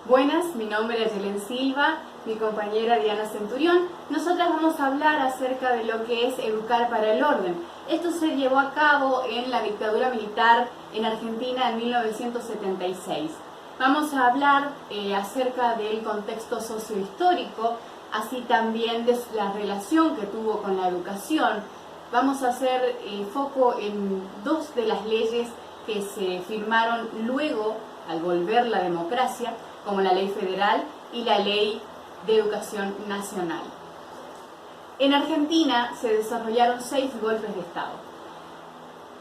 Buenas, mi nombre es Yelen Silva, mi compañera Diana Centurión. Nosotras vamos a hablar acerca de lo que es educar para el orden. Esto se llevó a cabo en la dictadura militar en Argentina en 1976. Vamos a hablar acerca del contexto sociohistórico, así también de la relación que tuvo con la educación. Vamos a hacer foco en dos de las leyes que se firmaron luego, al volver la democracia, como la Ley Federal y la Ley de Educación Nacional. En Argentina se desarrollaron 6 golpes de Estado,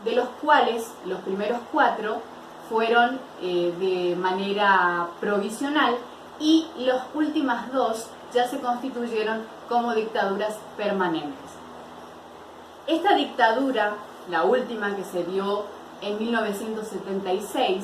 de los cuales los primeros 4 fueron de manera provisional y las últimas 2 ya se constituyeron como dictaduras permanentes. Esta dictadura, la última que se dio en 1976,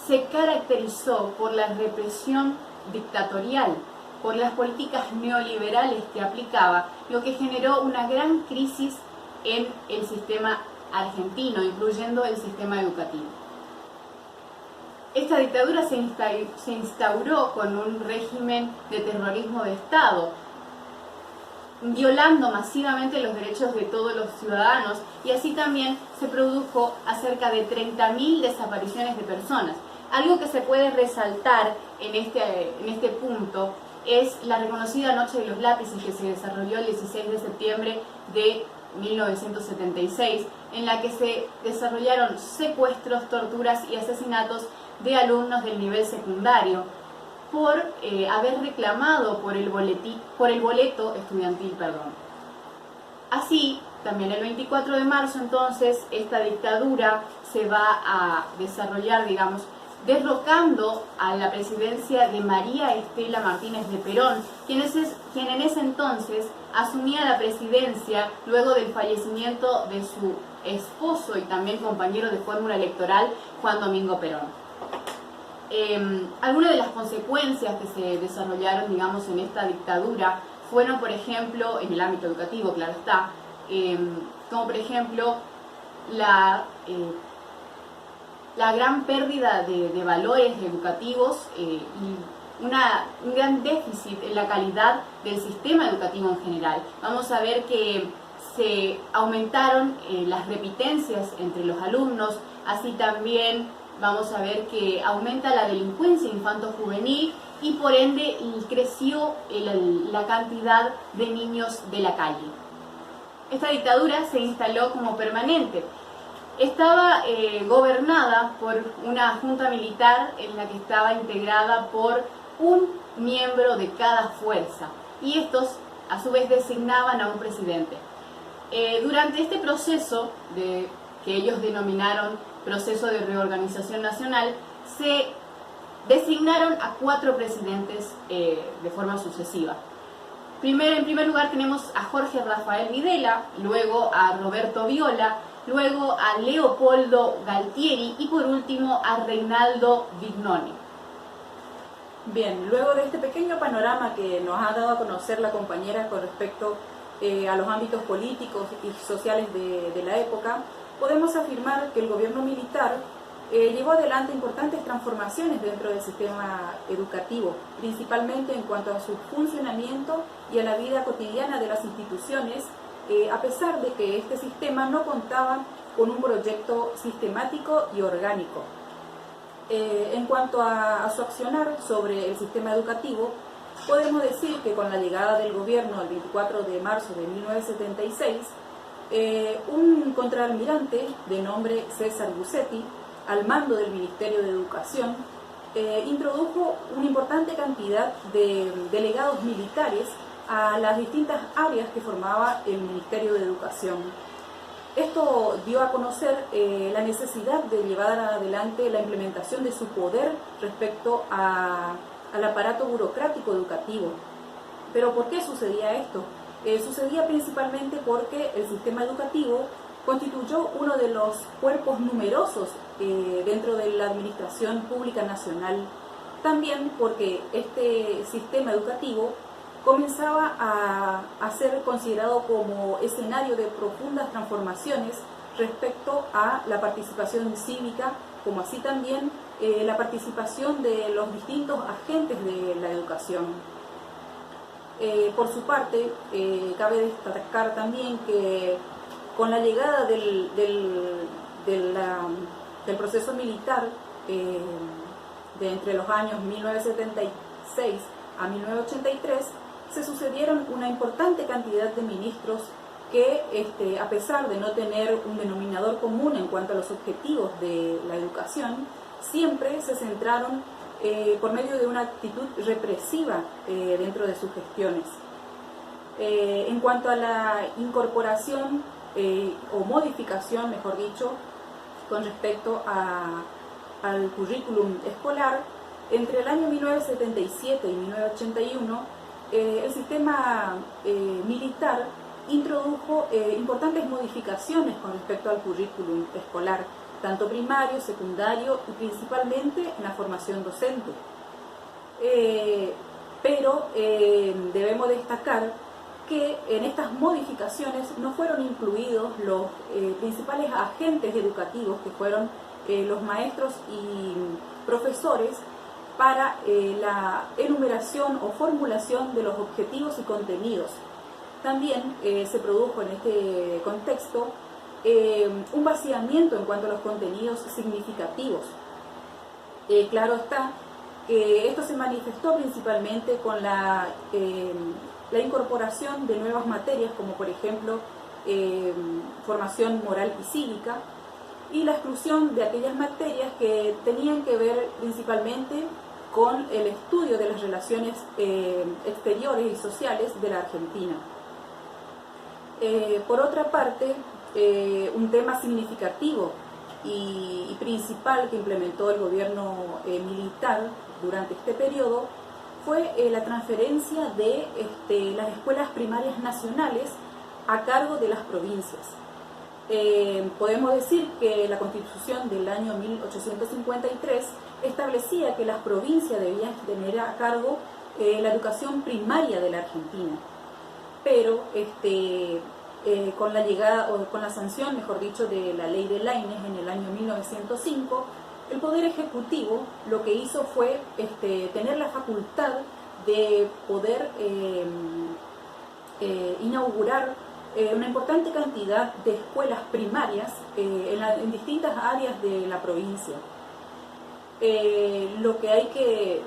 se caracterizó por la represión dictatorial, por las políticas neoliberales que aplicaba, lo que generó una gran crisis en el sistema argentino, incluyendo el sistema educativo. Esta dictadura se instauró con un régimen de terrorismo de Estado, violando masivamente los derechos de todos los ciudadanos, y así también se produjo cerca de 30.000 desapariciones de personas. Algo que se puede resaltar en este punto es la reconocida Noche de los Lápices, que se desarrolló el 16 de septiembre de 1976, en la que se desarrollaron secuestros, torturas y asesinatos de alumnos del nivel secundario por haber reclamado por el boleto estudiantil. Así, también el 24 de marzo, entonces, esta dictadura se va a desarrollar, derrocando a la presidencia de María Estela Martínez de Perón, quien en ese entonces asumía la presidencia luego del fallecimiento de su esposo y también compañero de fórmula electoral, Juan Domingo Perón. Algunas de las consecuencias que se desarrollaron, en esta dictadura fueron, por ejemplo, en el ámbito educativo, claro está, como por ejemplo la gran pérdida de valores educativos y un gran déficit en la calidad del sistema educativo en general. Vamos a ver que se aumentaron las repitencias entre los alumnos, así también vamos a ver que aumenta la delincuencia infanto-juvenil y por ende creció la cantidad de niños de la calle. Esta dictadura se instaló como permanente. Estaba gobernada por una junta militar en la que estaba integrada por un miembro de cada fuerza, y estos a su vez designaban a un presidente. Durante este proceso, que ellos denominaron proceso de reorganización nacional, se designaron a 4 presidentes de forma sucesiva. En primer lugar tenemos a Jorge Rafael Videla, luego a Roberto Viola, luego a Leopoldo Galtieri y por último a Reinaldo Vignoni. Bien, luego de este pequeño panorama que nos ha dado a conocer la compañera con respecto a los ámbitos políticos y sociales de la época, podemos afirmar que el gobierno militar llevó adelante importantes transformaciones dentro del sistema educativo, principalmente en cuanto a su funcionamiento y a la vida cotidiana de las instituciones, a pesar de que este sistema no contaba con un proyecto sistemático y orgánico. En cuanto a su accionar sobre el sistema educativo, podemos decir que con la llegada del gobierno el 24 de marzo de 1976, un contraalmirante de nombre César Bussetti, al mando del Ministerio de Educación, introdujo una importante cantidad de delegados militares a las distintas áreas que formaba el Ministerio de Educación. Esto dio a conocer la necesidad de llevar adelante la implementación de su poder respecto al aparato burocrático educativo. ¿Pero por qué sucedía esto? Sucedía principalmente porque el sistema educativo constituyó uno de los cuerpos numerosos dentro de la administración pública nacional. También porque este sistema educativo comenzaba a ser considerado como escenario de profundas transformaciones respecto a la participación cívica, como así también la participación de los distintos agentes de la educación. Por su parte, cabe destacar también que con la llegada del proceso militar de entre los años 1976 a 1983, se sucedieron una importante cantidad de ministros que, a pesar de no tener un denominador común en cuanto a los objetivos de la educación, siempre se centraron por medio de una actitud represiva dentro de sus gestiones. En cuanto a la incorporación o modificación, mejor dicho, con respecto al currículum escolar, entre el año 1977 y 1981, el sistema militar introdujo importantes modificaciones con respecto al currículum escolar, tanto primario, secundario y principalmente en la formación docente. Pero debemos destacar que en estas modificaciones no fueron incluidos los principales agentes educativos, que fueron los maestros y profesores, para la enumeración o formulación de los objetivos y contenidos. También se produjo en este contexto un vaciamiento en cuanto a los contenidos significativos. Claro está que esto se manifestó principalmente con la incorporación de nuevas materias, como por ejemplo formación moral y cívica, y la exclusión de aquellas materias que tenían que ver principalmente con el estudio de las relaciones exteriores y sociales de la Argentina. Por otra parte, un tema significativo y principal que implementó el gobierno militar durante este periodo fue la transferencia de las escuelas primarias nacionales a cargo de las provincias. Podemos decir que la Constitución del año 1853 establecía que las provincias debían tener a cargo la educación primaria de la Argentina, pero con la llegada, o con la sanción, mejor dicho, de la ley de Laínez en el año 1905, el Poder Ejecutivo lo que hizo fue tener la facultad de poder inaugurar una importante cantidad de escuelas primarias en distintas áreas de la provincia. Lo que hay que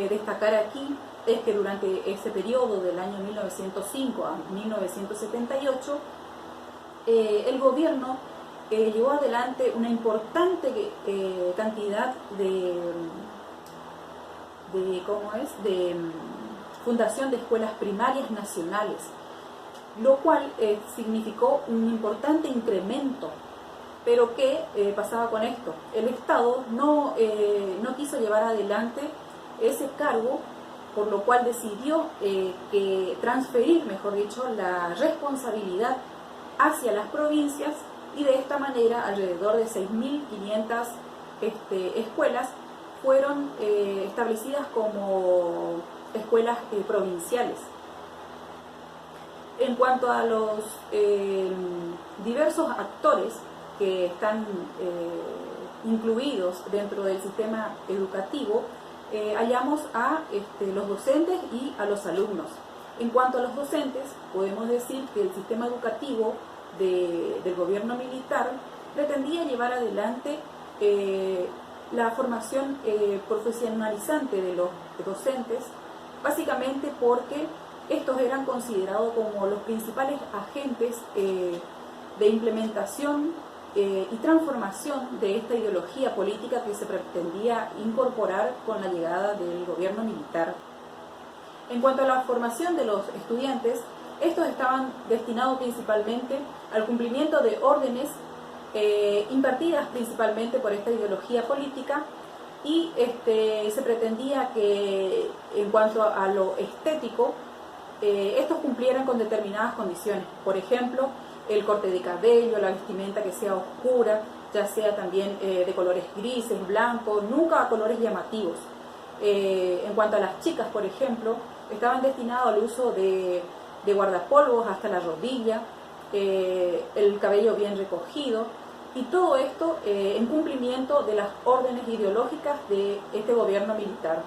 destacar aquí es que durante ese periodo del año 1905 a 1978, el gobierno llevó adelante una importante cantidad de fundación de escuelas primarias nacionales, lo cual significó un importante incremento. Pero ¿qué pasaba con esto? El Estado no quiso llevar adelante ese cargo, por lo cual decidió transferir, mejor dicho, la responsabilidad hacia las provincias, y de esta manera alrededor de 6.500 escuelas fueron establecidas como escuelas provinciales. En cuanto a los diversos actores que están incluidos dentro del sistema educativo, hallamos a los docentes y a los alumnos. En cuanto a los docentes, podemos decir que el sistema educativo del gobierno militar pretendía llevar adelante la formación profesionalizante de los docentes, básicamente porque estos eran considerados como los principales agentes de implementación y transformación de esta ideología política que se pretendía incorporar con la llegada del gobierno militar. En cuanto a la formación de los estudiantes, estos estaban destinados principalmente al cumplimiento de órdenes impartidas principalmente por esta ideología política, y se pretendía que en cuanto a lo estético, estos cumplieran con determinadas condiciones. Por ejemplo, el corte de cabello, la vestimenta que sea oscura, ya sea también de colores grises, blancos, nunca a colores llamativos. En cuanto a las chicas, por ejemplo, estaban destinados al uso de guardapolvos hasta la rodilla, el cabello bien recogido, y todo esto en cumplimiento de las órdenes ideológicas de este gobierno militar.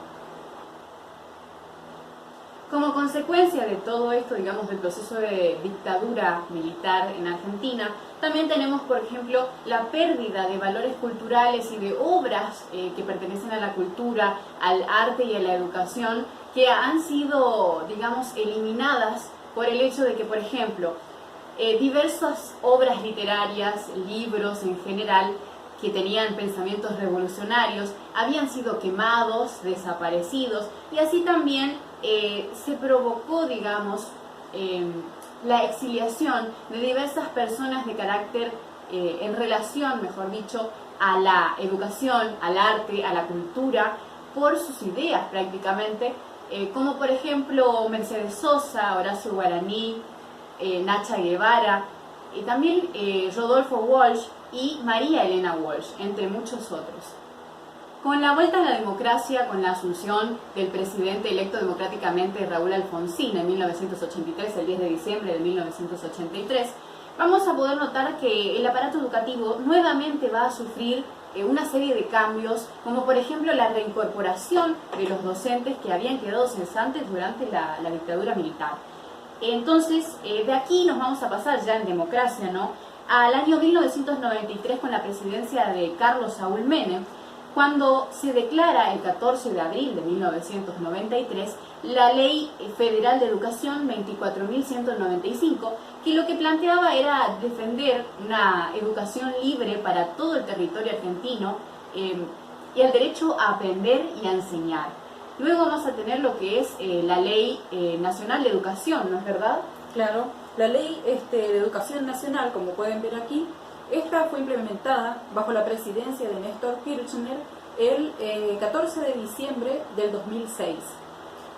Como consecuencia de todo esto, digamos, del proceso de dictadura militar en Argentina, también tenemos, por ejemplo, la pérdida de valores culturales y de obras que pertenecen a la cultura, al arte y a la educación, que han sido, digamos, eliminadas por el hecho de que, por ejemplo, diversas obras literarias, libros en general, que tenían pensamientos revolucionarios, habían sido quemados, desaparecidos, y así también se provocó, digamos, la exiliación de diversas personas de carácter en relación, mejor dicho, a la educación, al arte, a la cultura, por sus ideas prácticamente, como por ejemplo Mercedes Sosa, Horacio Guaraní, Nacha Guevara, y también Rodolfo Walsh y María Elena Walsh, entre muchos otros. Con la vuelta a la democracia, con la asunción del presidente electo democráticamente Raúl Alfonsín en 1983, el 10 de diciembre de 1983, vamos a poder notar que el aparato educativo nuevamente va a sufrir una serie de cambios, como por ejemplo la reincorporación de los docentes que habían quedado cesantes durante la dictadura militar. Entonces, de aquí nos vamos a pasar ya en democracia, ¿no?, al año 1993 con la presidencia de Carlos Saúl Menem, cuando se declara el 14 de abril de 1993 la Ley Federal de Educación 24.195, que lo que planteaba era defender una educación libre para todo el territorio argentino y el derecho a aprender y a enseñar. Luego vamos a tener lo que es la Ley Nacional de Educación, ¿no es verdad? Claro, la Ley de Educación Nacional, como pueden ver aquí, esta fue implementada bajo la presidencia de Néstor Kirchner el 14 de diciembre del 2006,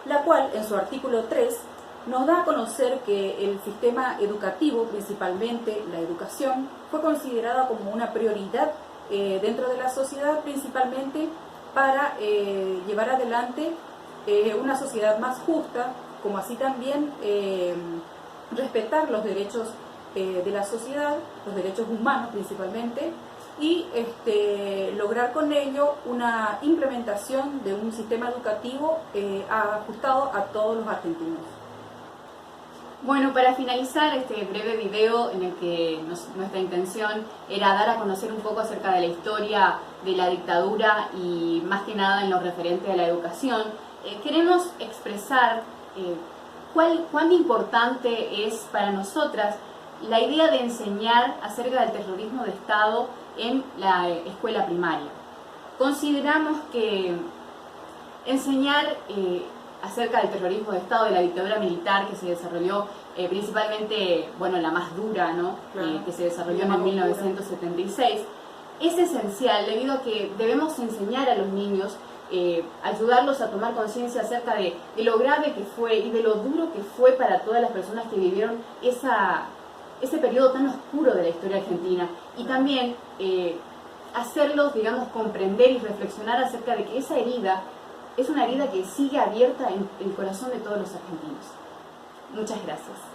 la cual en su artículo 3 nos da a conocer que el sistema educativo, principalmente la educación, fue considerada como una prioridad dentro de la sociedad, principalmente para llevar adelante una sociedad más justa, como así también respetar los derechos de la sociedad, los derechos humanos principalmente, y lograr con ello una implementación de un sistema educativo ajustado a todos los argentinos. Bueno, para finalizar este breve video en el que nuestra intención era dar a conocer un poco acerca de la historia de la dictadura y más que nada en lo referente a la educación, queremos expresar cuán importante es para nosotras la idea de enseñar acerca del terrorismo de Estado en la escuela primaria. Consideramos que enseñar acerca del terrorismo de Estado, de la dictadura militar que se desarrolló principalmente, bueno, la más dura, ¿no? Claro. Que se desarrolló en 1976, es esencial debido a que debemos enseñar a los niños, ayudarlos a tomar conciencia acerca de lo grave que fue y de lo duro que fue para todas las personas que vivieron ese periodo tan oscuro de la historia argentina, y también hacerlos, digamos, comprender y reflexionar acerca de que esa herida es una herida que sigue abierta en el corazón de todos los argentinos. Muchas gracias.